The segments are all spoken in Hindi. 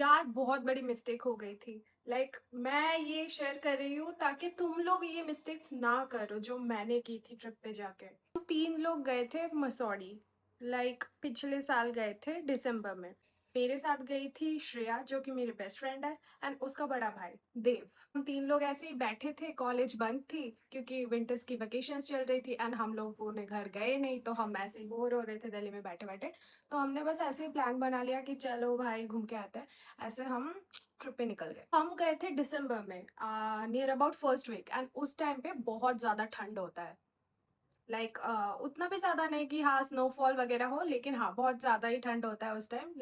यार बहुत बड़ी मिस्टेक हो गई थी। मैं ये शेयर कर रही हूँ ताकि तुम लोग ये मिस्टेक्स ना करो जो मैंने की थी ट्रिप पे जाके। हम 3 लोग गए थे मसौड़ी। पिछले साल गए थे दिसंबर में। मेरे साथ गई थी श्रेया जो कि मेरी बेस्ट फ्रेंड है, एंड उसका बड़ा भाई देव। हम 3 लोग ऐसे ही बैठे थे, कॉलेज बंद थी क्योंकि विंटर्स की वेकेशंस चल रही थी, एंड हम लोगों ने घर गए नहीं, तो हम ऐसे ही बोर हो रहे थे दिल्ली में बैठे बैठे। तो हमने बस ऐसे ही प्लान बना लिया कि चलो भाई घूम के आते हैं। ऐसे हम ट्रिप पे निकल गए। हम गए थे दिसंबर में, near about first week, and उस टाइम पे बहुत ज़्यादा ठंड होता है। उतना भी ज़्यादा नहीं कि हाँ स्नोफॉल वगैरह हो, लेकिन हाँ बहुत ज़्यादा ही ठंड होता है उस टाइम।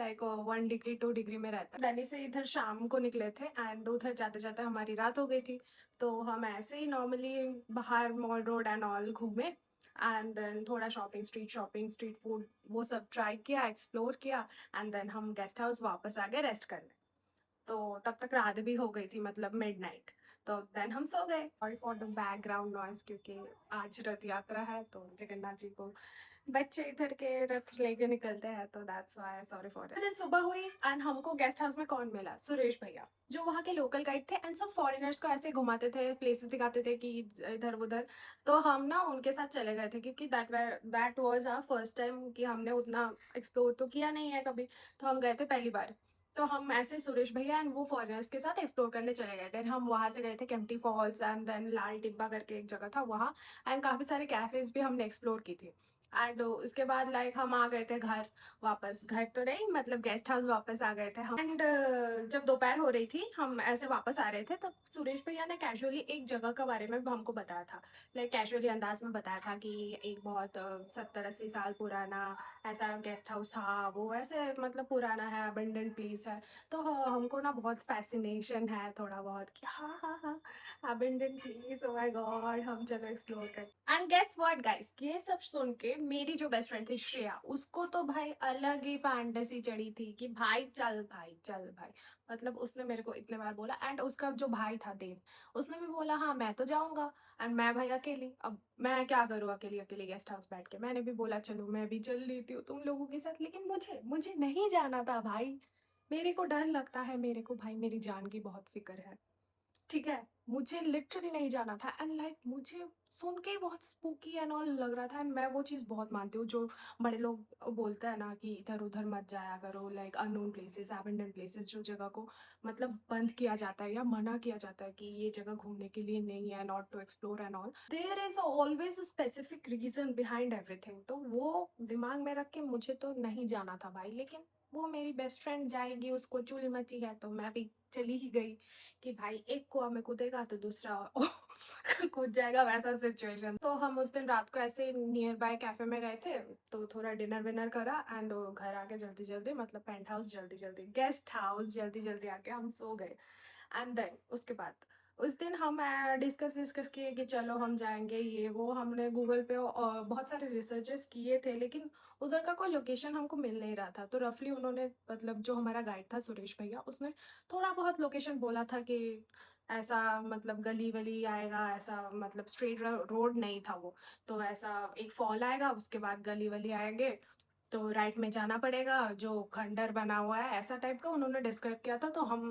1 डिग्री 2 डिग्री में रहता है। दिल्ली से इधर शाम को निकले थे, एंड उधर जाते जाते हमारी रात हो गई थी। तो हम ऐसे ही नॉर्मली बाहर मॉल रोड एंड ऑल घूमे, एंड देन थोड़ा शॉपिंग स्ट्रीट फूड वो सब ट्राई किया, एक्सप्लोर किया। एंड देन हम गेस्ट हाउस वापस आ गए रेस्ट करने। तो तब तक रात भी हो गई थी, मतलब मिडनाइट। तो देन हम सो गए। Sorry for the background noise, क्योंकि आज रथ यात्रा है तो जगन्नाथ जी को बच्चे इधर के रथ लेके निकलते हैं, तो that's why sorry for it. दिन सुबह हुई एंड हमको गेस्ट हाउस में कौन मिला? सुरेश भैया, जो वहाँ के लोकल गाइड थे, एंड सब फॉरेनर्स को ऐसे घुमाते थे, प्लेसेस दिखाते थे कि इधर उधर। तो हम ना उनके साथ चले गए थे क्योंकि that was our first time कि हमने उतना एक्सप्लोर तो किया नहीं है कभी। तो हम गए थे पहली बार। तो हम ऐसे सुरेश भैया एंड वो फॉरेनर्स के साथ एक्सप्लोर करने चले गए। देन हम वहाँ से गए थे केम्प्टी फॉल्स, एंड देन लाल टिब्बा करके एक जगह था वहाँ। एंड काफ़ी सारे कैफेज भी हमने एक्सप्लोर की थी। एंड उसके बाद हम आ गए थे घर वापस। घर तो नहीं, मतलब गेस्ट हाउस वापस आ गए थे हम। एंड जब दोपहर हो रही थी, हम ऐसे वापस आ रहे थे, तब सुरेश भैया ने कैजुअली एक जगह के बारे में हमको बताया था। कैजुअली अंदाज में बताया था कि एक बहुत 70-80 साल पुराना ऐसा गेस्ट हाउस था, वो ऐसे मतलब पुराना है, अबेंडेंट प्लेस है। तो हमको ना बहुत फैसिनेशन है थोड़ा बहुत कि हाँ हाँ हाँ, abundant place, oh my god, हम चलो एक्सप्लोर कर। एंड गेस व्हाट गाइस, ये सब सुन के मेरी जो बेस्ट फ्रेंड थी श्रेया, उसको तो भाई अलग ही फैंटेसी चढ़ी थी कि भाई चल भाई चल भाई। मतलब उसने मेरे को इतने बार बोला, एंड उसका जो भाई था देव, उसने भी बोला हाँ मैं तो जाऊंगा। एंड मैं भाई अकेली, अब मैं क्या करूँ अकेली अकेली गेस्ट हाउस बैठ के। मैंने भी बोला चलो मैं भी चल लेती हूँ तुम लोगों के साथ, लेकिन मुझे मुझे नहीं जाना था भाई। मेरे को डर लगता है, मेरे को भाई मेरी जान की बहुत फिक्र है, ठीक है। मुझे लिटरली नहीं जाना था, एंड मुझे सुन के ही बहुत स्पूकी एंड ऑल लग रहा था। एंड मैं वो चीज़ बहुत मानती हूँ जो बड़े लोग बोलते हैं ना कि इधर उधर मत जाया करो, अननोन प्लेसेस, एबेंडन प्लेसेस, जो जगह को मतलब बंद किया जाता है या मना किया जाता है कि ये जगह घूमने के लिए नहीं है, not to explore and all, there is always specific reason behind everything. तो वो दिमाग में रख के मुझे तो नहीं जाना था भाई, लेकिन वो मेरी बेस्ट फ्रेंड जाएगी, उसको चुल मची है, तो मैं भी चली ही गई कि भाई एक कुआं में कूदेगा तो दूसरा कूद जाएगा, वैसा सिचुएशन। तो हम उस दिन रात को ऐसे नियर बाय कैफे में गए थे, तो थोड़ा डिनर विनर करा, एंड घर आके जल्दी जल्दी, मतलब पेंट हाउस जल्दी जल्दी, गेस्ट हाउस जल्दी जल्दी आके हम सो गए। एंड देन उसके बाद उस दिन हम डिस्कस विस्कस किए कि चलो हम जाएंगे, ये वो हमने गूगल पे बहुत सारे रिसर्चेस किए थे, लेकिन उधर का कोई लोकेशन हमको मिल नहीं रहा था। तो रफली उन्होंने, मतलब जो हमारा गाइड था सुरेश भैया, उसने थोड़ा बहुत लोकेशन बोला था कि ऐसा मतलब गली वली आएगा, ऐसा मतलब स्ट्रेट रोड नहीं था वो। तो ऐसा एक फॉल आएगा, उसके बाद गली वली आएंगे, तो राइट में जाना पड़ेगा, जो खंडर बना हुआ है ऐसा टाइप का उन्होंने डिस्क्राइब किया था। तो हम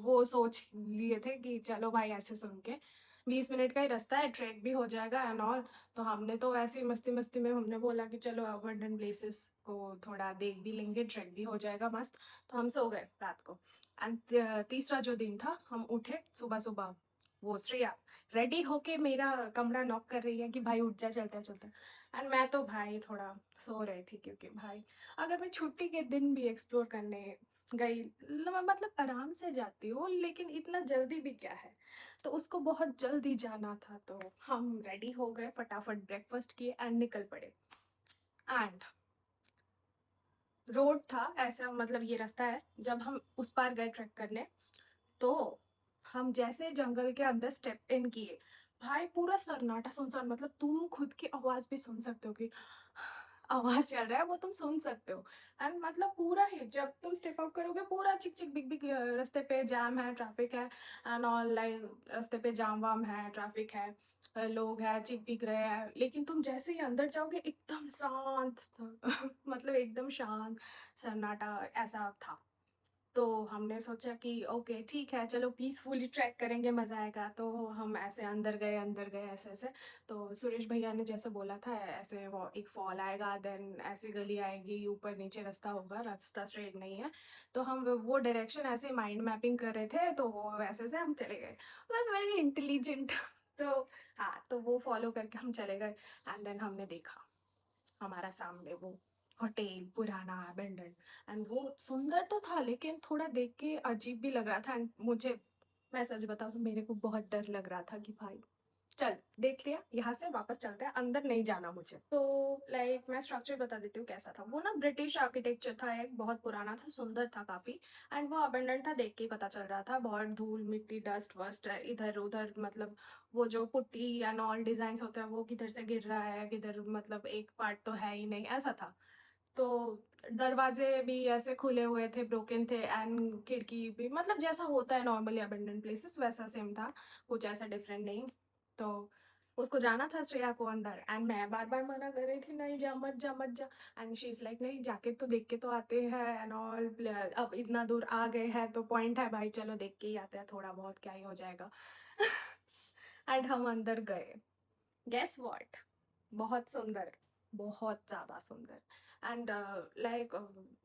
वो सोच लिए थे कि चलो भाई ऐसे सुन के 20 मिनट का ही रास्ता है, ट्रैक भी हो जाएगा एंड ऑल। तो हमने तो ऐसे ही मस्ती मस्ती में हमने बोला कि चलो अबंडन प्लेसेस को थोड़ा देख भी लेंगे, ट्रैक भी हो जाएगा मस्त। तो हम सो गए रात को। एंड तीसरा जो दिन था, हम उठे सुबह सुबह, वो श्रेया रेडी होके मेरा कमरा नॉक कर रही है कि भाई उठ जा, चलते चलते। एंड मैं तो भाई थोड़ा सो रही थी, क्योंकि भाई अगर मैं छुट्टी के दिन भी एक्सप्लोर करने गई, मतलब आराम से जाती हूँ, लेकिन इतना जल्दी भी क्या है। तो उसको बहुत जल्दी जाना था, तो हम रेडी हो गए, फटाफट ब्रेकफास्ट किए एंड निकल पड़े। एंड रोड था ऐसा, मतलब ये रास्ता है, जब हम उस पार गए ट्रैक करने, तो हम जैसे जंगल के अंदर स्टेप इन किए, भाई पूरा सन्नाटा सुनसान, मतलब तुम खुद की आवाज भी सुन सकते हो कि आवाज चल रहा है, वो तुम सुन सकते हो। एंड मतलब पूरा ही जब तुम स्टेप आउट करोगे, पूरा चिक चिक बिग बिग रास्ते पे जाम है, ट्रैफिक है एंड ऑल, रास्ते पे जाम वाम है, ट्रैफिक है, लोग हैं, चिक बिक रहे हैं, लेकिन तुम जैसे ही अंदर जाओगे एकदम शांत मतलब एकदम शांत सन्नाटा ऐसा था। तो हमने सोचा कि ओके ठीक है, चलो पीसफुली ट्रैक करेंगे, मज़ा आएगा। तो हम ऐसे अंदर गए ऐसे-ऐसे। तो सुरेश भैया ने जैसे बोला था, ऐसे वो एक फॉल आएगा, देन ऐसे गली आएगी, ऊपर-नीचे रास्ता होगा, रास्ता स्ट्रेट नहीं है। तो हम वो डायरेक्शन ऐसे माइंड मैपिंग कर रहे थे, तो वो वैसे से हम चले गए। Very intelligent. तो हाँ, तो वो फॉलो करके हम चले गए एंड देन हमने देखा हमारा सामने वो होटल पुराना अबेंडन, एंड वो सुंदर तो था लेकिन थोड़ा देख के अजीब भी लग रहा था। एंड मुझे, मैं सच बताऊं तो मेरे को बहुत डर लग रहा था कि भाई चल, देख लिया, यहाँ से वापस चलते हैं, अंदर नहीं जाना मुझे। तो लाइक मैं स्ट्रक्चर बता देती हूँ कैसा था वो ना। ब्रिटिश आर्किटेक्चर था, एक बहुत पुराना था, सुंदर था काफी। एंड वो अबेंडन था, देख के ही पता चल रहा था। बहुत धूल मिट्टी डस्ट वस्ट इधर उधर, मतलब वो जो पुट्टी एंड ऑल डिजाइन होते हैं वो किधर से गिर रहा है, किधर मतलब एक पार्ट तो है ही नहीं, ऐसा था। तो दरवाजे भी ऐसे खुले हुए थे, ब्रोकन थे, एंड खिड़की भी मतलब जैसा होता है नॉर्मली अबेंडन प्लेसेस वैसा सेम था, कुछ ऐसा डिफरेंट नहीं। तो उसको जाना था श्रेया को अंदर, एंड मैं बार बार मना कर रही थी, नहीं जा, मत जा, मत जा। एंड शी इज लाइक, नहीं, जाके तो देख के तो आते हैं एंड ऑल, अब इतना दूर आ गए हैं तो पॉइंट है भाई, चलो देख के ही आते हैं, थोड़ा बहुत क्या ही हो जाएगा। एंड हम अंदर गए। गेस व्हाट, बहुत सुंदर, बहुत ज़्यादा सुंदर। एंड लाइक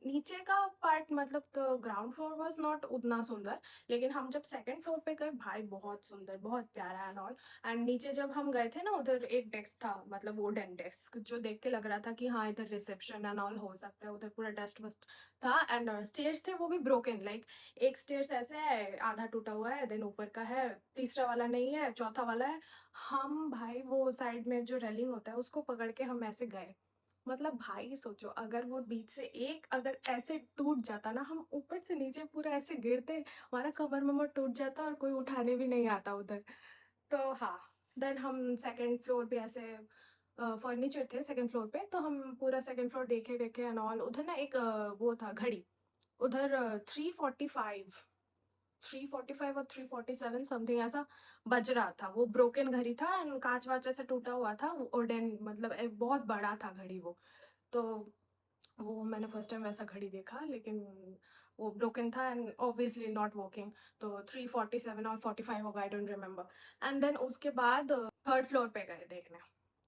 नीचे का पार्ट मतलब तो ग्राउंड फ्लोर वाज नॉट उतना सुंदर, लेकिन हम जब सेकंड फ्लोर पे गए भाई बहुत सुंदर, बहुत प्यारा एंड ऑल। एंड नीचे जब हम गए थे ना, उधर एक डेस्क था, मतलब वुडन डेस्क, जो देख के लग रहा था कि हाँ इधर रिसेप्शन एंड ऑल हो सकता है, उधर पूरा डस्ट वस्ट था। एंड स्टेयर्स थे, वो भी ब्रोकन, लाइक एक स्टेयर्स ऐसे है, आधा टूटा हुआ है, देन ऊपर का है, तीसरा वाला नहीं है, चौथा वाला है। हम भाई वो साइड में जो रेलिंग होता है उसको पकड़ के हम ऐसे गए। मतलब भाई सोचो, अगर वो बीच से एक अगर ऐसे टूट जाता ना, हम ऊपर से नीचे पूरा ऐसे गिरते, हमारा कमर वमर टूट जाता और कोई उठाने भी नहीं आता उधर। तो हाँ, देन हम सेकंड फ्लोर पे ऐसे फर्नीचर थे सेकंड फ्लोर पे, तो हम पूरा सेकंड फ्लोर देखे देखे एंड ऑल। उधर ना एक वो था घड़ी, उधर 3:45, 3:45 और 3:47 समथिंग ऐसा बज रहा था। वो ब्रोकन घड़ी था एंड कांच वाच ऐसे टूटा हुआ था, वुडन, मतलब एक बहुत बड़ा था घड़ी वो। तो वो मैंने फर्स्ट टाइम वैसा घड़ी देखा, लेकिन वो ब्रोकन था एंड ऑब्वियसली नॉट वर्किंग। तो 3:47 और 45 होगा, I don't remember. And then उसके बाद थर्ड फ्लोर पे गए देखने।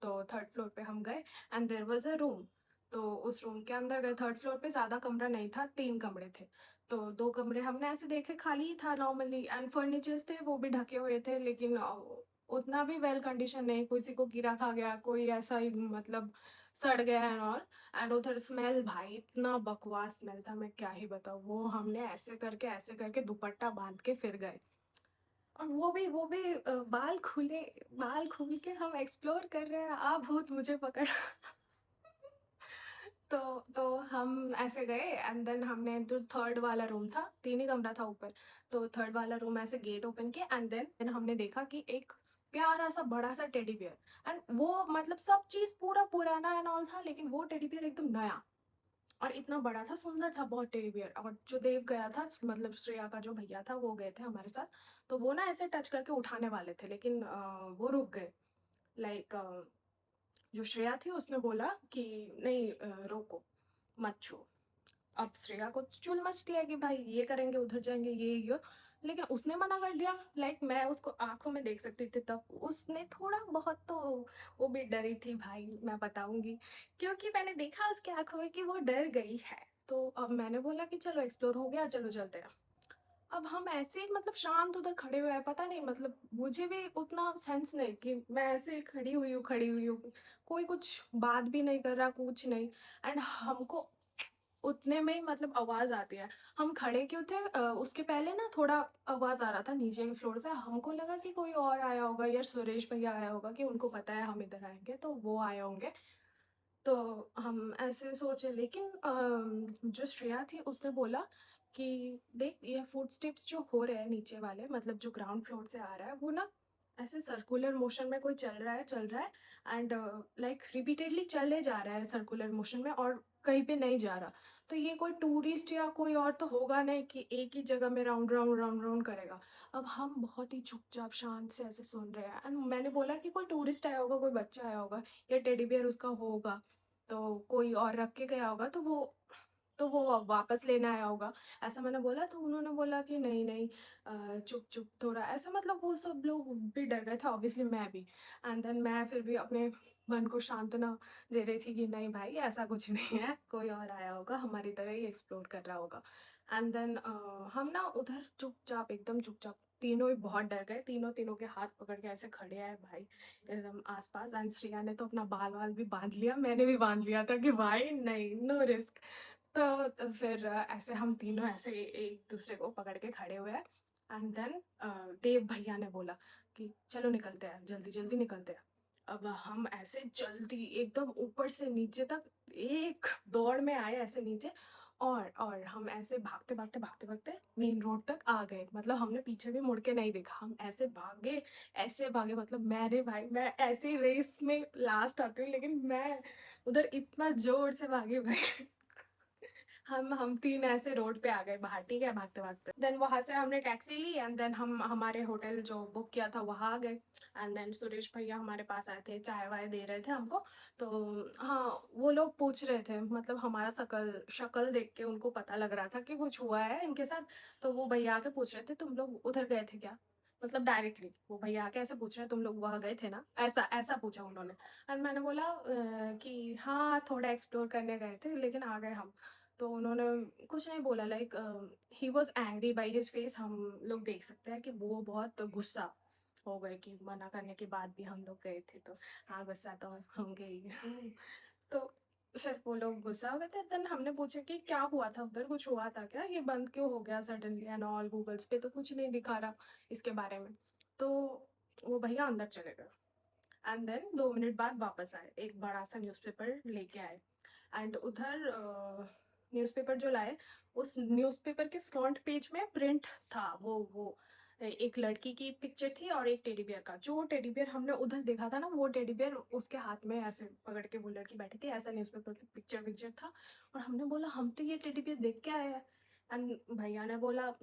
तो थर्ड फ्लोर पे हम गए and there was a room. तो उस रूम के अंदर गए। थर्ड फ्लोर पे ज़्यादा कमरा नहीं था, 3 कमरे थे। तो 2 कमरे हमने ऐसे देखे, खाली ही था नॉर्मली, एंड फर्नीचर्स थे वो भी ढके हुए थे, लेकिन उतना भी वेल कंडीशन नहीं, किसी को कीड़ा खा गया, कोई ऐसा ही मतलब सड़ गया है और। एंड उधर स्मेल भाई इतना बकवास स्मेल था, मैं क्या ही बताऊँ। वो हमने ऐसे करके दुपट्टा बांध के फिर गए। और वो भी बाल खुल के हम एक्सप्लोर कर रहे हैं, आ भूत मुझे पकड़। तो तो हम ऐसे गए एंड देन हमने जो थर्ड वाला रूम था, 3 ही कमरा था ऊपर। तो थर्ड वाला रूम ऐसे गेट ओपन किया एंड देन हमने देखा कि एक प्यारा सा बड़ा सा टेडी बियर। एंड वो मतलब सब चीज पूरा पुराना एंड ऑल था, लेकिन वो टेडी बियर एकदम नया और इतना बड़ा था, सुंदर था बहुत टेडी बियर। और जो देव गया था, मतलब श्रेया का जो भैया था, वो गए थे हमारे साथ। तो वो ना ऐसे टच करके उठाने वाले थे, लेकिन वो रुक गए। लाइक जो श्रेया थी उसने बोला कि नहीं, रोको, मत छू। अब श्रेया को चुल मचती है कि भाई ये करेंगे, उधर जाएंगे, ये, लेकिन उसने मना कर दिया। लाइक मैं उसको आंखों में देख सकती थी, तब उसने थोड़ा बहुत तो, वो भी डरी थी भाई, मैं बताऊंगी, क्योंकि मैंने देखा उसके आंखों में कि वो डर गई है। तो अब मैंने बोला कि चलो एक्सप्लोर हो गया, चलो चलते हैं। अब हम ऐसे ही मतलब शांत उधर खड़े हुए हैं, पता नहीं मतलब मुझे भी उतना सेंस नहीं कि मैं ऐसे खड़ी हुई हूँ, कोई कुछ बात भी नहीं कर रहा, कुछ नहीं। एंड हमको उतने में ही मतलब आवाज आती है। हम खड़े क्यों थे, उसके पहले ना थोड़ा आवाज आ रहा था नीचे के फ्लोर से, हमको लगा कि कोई और आया होगा या सुरेश भैया आया होगा, कि उनको पता है हम इधर आएंगे तो वो आए होंगे। तो हम ऐसे सोचे, लेकिन जो श्रेया थी उसने बोला कि देख, ये फुटस्टेप्स जो हो रहे हैं नीचे वाले, मतलब जो ग्राउंड फ्लोर से आ रहा है, वो ना ऐसे सर्कुलर मोशन में कोई चल रहा है एंड लाइक रिपीटेडली चले जा रहा है सर्कुलर मोशन में, और कहीं पे नहीं जा रहा। तो ये कोई टूरिस्ट या कोई और तो होगा नहीं कि एक ही जगह में राउंड राउंड राउंड राउंड करेगा। अब हम बहुत ही चुपचाप शांत से ऐसे सुन रहे हैं एंड मैंने बोला कि कोई टूरिस्ट आया होगा, कोई बच्चा आया होगा, या टेडी बियर उसका होगा, तो कोई और रख के गया होगा, तो वो तो वो वापस लेने आया होगा, ऐसा मैंने बोला। तो उन्होंने बोला कि नहीं, नहीं चुप, चुप थोड़ा ऐसा, मतलब वो सब लोग भी डर गए थे ऑब्वियसली, मैं भी। एंड देन मैं फिर भी अपने मन को सांत्वना दे रही थी कि नहीं भाई ऐसा कुछ नहीं है, कोई और आया होगा हमारी तरह ही एक्सप्लोर कर रहा होगा। एंड देन हम ना उधर चुपचाप, एकदम चुपचाप, तीनों ही बहुत डर गए, तीनों तीनों के हाथ पकड़ के ऐसे खड़े आए भाई एकदम आसपास। एंड श्रेया ने तो अपना बाल वाल भी बांध लिया, मैंने भी बांध लिया था कि भाई नहीं, नो रिस्क। तो फिर ऐसे हम तीनों ऐसे एक दूसरे को पकड़ के खड़े हुए हैं। एंड देन देव भैया ने बोला कि चलो निकलते हैं, जल्दी जल्दी निकलते हैं। अब हम ऐसे जल्दी एकदम ऊपर से नीचे तक एक दौड़ में आए ऐसे नीचे। और हम ऐसे भागते भागते भागते भागते मेन रोड तक आ गए, मतलब हमने पीछे भी मुड़ के नहीं देखा, हम ऐसे भागे, ऐसे भागे, मतलब मैंने भाई, मैं ऐसे रेस में लास्ट आती हूँ, लेकिन मैं उधर इतना जोर से भागी भाई। हम तीन ऐसे रोड पे आ गए बाहर, ठीक है, भागते भागते। देन वहां से हमने टैक्सी ली एंड देन हम हमारे होटल जो बुक किया था वहां आ गए। एंड देन सुरेश भैया हमारे पास आए थे, चाय वाय दे रहे थे हमको। तो हाँ, वो लोग पूछ रहे थे, मतलब हमारा शक्ल शक्ल देख के उनको पता लग रहा था कि कुछ हुआ है इनके साथ। तो वो भैया आके पूछ रहे थे तुम लोग उधर गए थे क्या, मतलब डायरेक्टली वो भैया आके ऐसे पूछ रहे हैं तुम लोग वहां गए थे ना, ऐसा ऐसा पूछा उन्होंने। और मैंने बोला कि हाँ थोड़ा एक्सप्लोर करने गए थे लेकिन आ गए हम। तो उन्होंने कुछ नहीं बोला, like he was angry by his face, हम लोग देख सकते हैं कि वो बहुत गुस्सा हो गए कि मना करने के बाद भी हम लोग गए थे। तो हाँ, गुस्सा तो होंगे ही। तो फिर वो लोग गुस्सा हो गए थे। देन हमने पूछा कि क्या हुआ था उधर, कुछ हुआ था क्या, ये बंद क्यों हो गया सडनली एंड ऑल, गूगल्स पे तो कुछ नहीं दिखा रहा इसके बारे में। तो वो भैया अंदर चले गए। एंड देन 2 मिनट बाद वापस आए, एक बड़ा सा न्यूज़पेपर लेके आए। एंड उधर न्यूज़पेपर जो लाए, उस न्यूज़पेपर के फ्रंट पेज में प्रिंट था, वो एक लड़की की पिक्चर थी और एक टेडी बियर का। जो टेडी बियर हमने उधर देखा था ना, वो टेडी बियर उसके हाथ में ऐसे पकड़ के वो लड़की बैठी थी, ऐसा न्यूज़पेपर की पिक्चर पिक्चर था। और हमने बोला हम तो ये टेडी बियर देख के आए हैं। एंड भैया ने बोला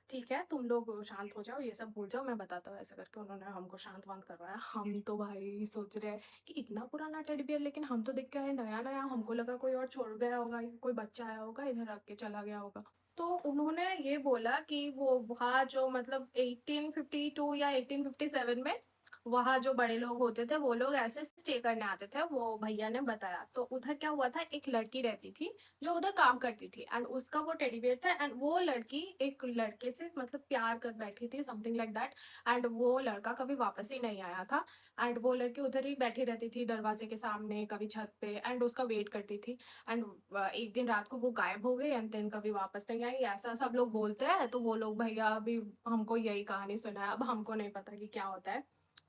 ठीक है तुम लोग शांत हो जाओ, ये सब भूल जाओ, मैं बताता हूँ, ऐसे करके उन्होंने हमको शांत वांत करवाया। हम तो भाई सोच रहे हैं कि इतना पुराना टेडी बियर, लेकिन हम तो देख के आए नया नया, हमको लगा कोई और छोड़ गया होगा, कोई बच्चा आया होगा इधर रख के चला गया होगा। तो उन्होंने ये बोला कि वो वहाँ जो मतलब 1852 या 1857 में वहाँ जो बड़े लोग होते थे वो लोग ऐसे स्टे करने आते थे, वो भैया ने बताया। तो उधर क्या हुआ था, एक लड़की रहती थी जो उधर काम करती थी एंड उसका वो टेडी बियर था। एंड वो लड़की एक लड़के से मतलब प्यार कर बैठी थी, समथिंग लाइक दैट। एंड वो लड़का कभी वापस ही नहीं आया था। एंड वो लड़की उधर ही बैठी रहती थी दरवाजे के सामने, कभी छत पे, एंड उसका वेट करती थी। एंड एक दिन रात को वो गायब हो गई एंड देन कभी वापस नहीं आई, ऐसा सब लोग बोलते हैं। तो वो लोग भैया अभी हमको यही कहानी सुनाया, अब हमको नहीं पता कि क्या होता है।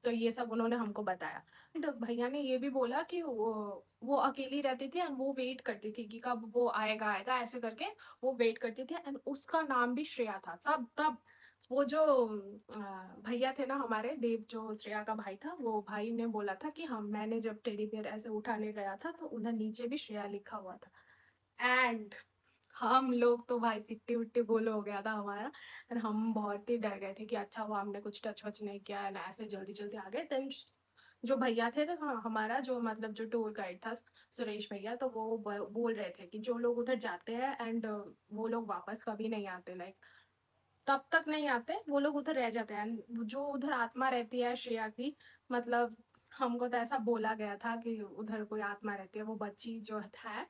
तो ये सब उन्होंने हमको बताया। एंड भैया ने ये भी बोला कि वो अकेली रहती थी एंड वो वेट करती थी कि कब वो आएगा आएगा, ऐसे करके वो वेट करती थी। एंड उसका नाम भी श्रेया था। तब तब वो जो भैया थे ना हमारे देव, जो श्रेया का भाई था, वो भाई ने बोला था कि हम, मैंने जब टेडी बियर ऐसे उठाने गया था तो उधर नीचे भी श्रेया लिखा हुआ था। एंड हम लोग तो भाई सिट्टी विट्टी बोल हो गया था हमारा। और हम बहुत ही डर गए थे कि अच्छा हुआ हमने कुछ टच वच नहीं किया है ना, ऐसे जल्दी जल्दी आ गए। देन जो भैया थे ना, हाँ, हमारा जो मतलब जो टूर गाइड था सुरेश भैया, तो वो बोल रहे थे कि जो लोग उधर जाते हैं एंड वो लोग वापस कभी नहीं आते, लाइक तब तक नहीं आते, वो लोग उधर रह जाते हैं। And जो उधर आत्मा रहती है श्रेया की, मतलब हमको तो ऐसा बोला गया था कि उधर कोई आत्मा रहती है, वो बच्ची जो है,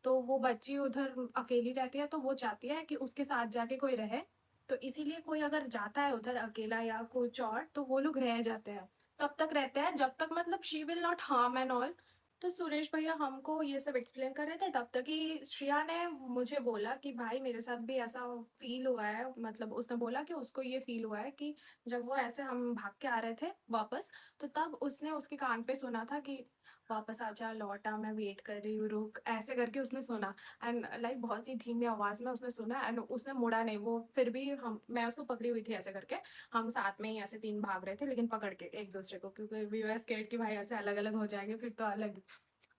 तो वो बच्ची उधर अकेली रहती है, तो वो चाहती है कि उसके साथ जाके कोई रहे। तो इसीलिए कोई अगर जाता है उधर अकेला या कुछ और, तो वो लोग रह जाते हैं, तब तक रहते हैं जब तक मतलब she will not harm and all. तो सुरेश भैया हमको ये सब एक्सप्लेन कर रहे थे, तब तक ही श्रेया ने मुझे बोला कि भाई मेरे साथ भी ऐसा फील हुआ है, मतलब उसने बोला कि उसको ये फील हुआ है कि जब वो ऐसे हम भाग के आ रहे थे वापस, तो तब उसने उसके कान पे सुना था कि वापस आजा, लौटा, मैं वेट कर रही हूँ, रुक, ऐसे करके उसने सुना। एंड लाइक बहुत ही धीमी आवाज में उसने सुना एंड उसने मुड़ा नहीं, वो फिर भी हम, मैं उसको पकड़ी हुई थी ऐसे करके, हम साथ में ही ऐसे तीन भाग रहे थे लेकिन पकड़ के एक दूसरे को, क्योंकि वी वर स्कैर्ड कि भाई ऐसे अलग अलग हो जाएंगे फिर तो अलग।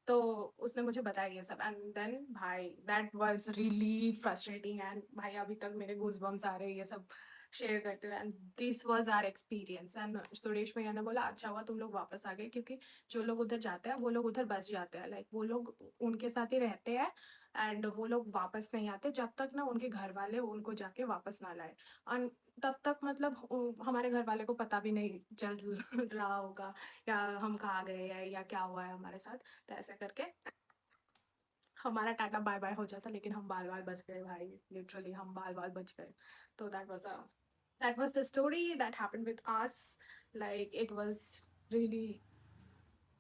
तो उसने मुझे बताया ये सब एंड देन भाई that was really frustrating. And भाई अभी तक मेरे गूज बम्स आ रहे हैं ये सब शेयर करते हुए। And this was our experience. And Suresh भैया ने बोला अच्छा हुआ तुम लोग वापस आ गए, क्योंकि जो लोग उधर जाते हैं वो लोग उधर बस जाते हैं, लाइक वो लोग उनके साथ ही रहते हैं। एंड वो लोग वापस नहीं आते जब तक ना उनके घर वाले उनको जाके वापस ना लाए। और तब तक मतलब हमारे घर वाले को पता भी नहीं चल रहा होगा या हम कहाँ गए हैं या क्या हुआ है हमारे साथ। तो ऐसे करके हमारा टाटा बाय बाय हो जाता, लेकिन हम बाल बाल बच गए भाई, लिटरली हम बाल बाल बच गए। तो that was the story that happened with us. Like it was really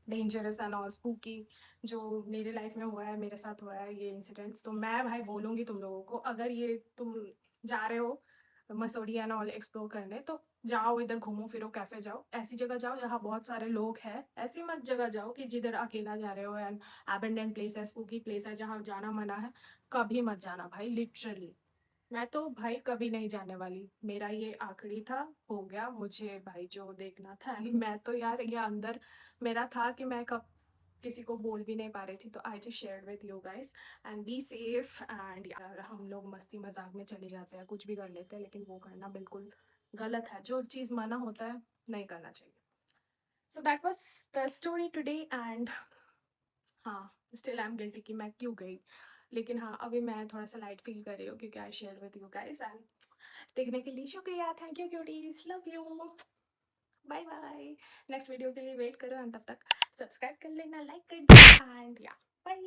dangerous and all spooky जो मेरे लाइफ में हुआ है, मेरे साथ हुआ है ये इंसिडेंट्स। तो मैं भाई बोलूँगी तुम लोगों को, अगर ये तुम जा रहे हो मसूरी एंड ऑल एक्सप्लोर करने, तो जाओ इधर घूमो फिरो, कैफे जाओ, ऐसी जगह जाओ जहाँ बहुत सारे लोग हैं। ऐसी मत जगह जाओ कि जिधर अकेला जा रहे हो एंड एबेंडेंट प्लेस है, स्पूकी प्लेस है जहाँ जाना मना है। कभी मत जाना भाई, लिटरली। मैं तो भाई कभी नहीं जाने वाली, मेरा ये आखिरी था, हो गया मुझे भाई जो देखना था। मैं तो यार ये अंदर मेरा था कि मैं कब किसी को बोल भी नहीं पा रही थी। तो I just share with you guys and be safe. And यार हम लोग मस्ती मजाक में चले जाते हैं, कुछ भी कर लेते हैं, लेकिन वो करना बिल्कुल गलत है। जो चीज़ मना होता है नहीं करना चाहिए। So that was the story today. And हाँ, स्टिल आई एम गिल्टी कि मैं क्यों गई। लेकिन हाँ, अभी मैं थोड़ा सा लाइट फील कर रही हूँ क्योंकि I share with you guys. And देखने के लिए शुक्रिया, thank you cuties, love you, bye bye. Next video के लिए वेट करो एंड तब तक सब्सक्राइब कर लेना, लाइक कर देना एंड या बाय।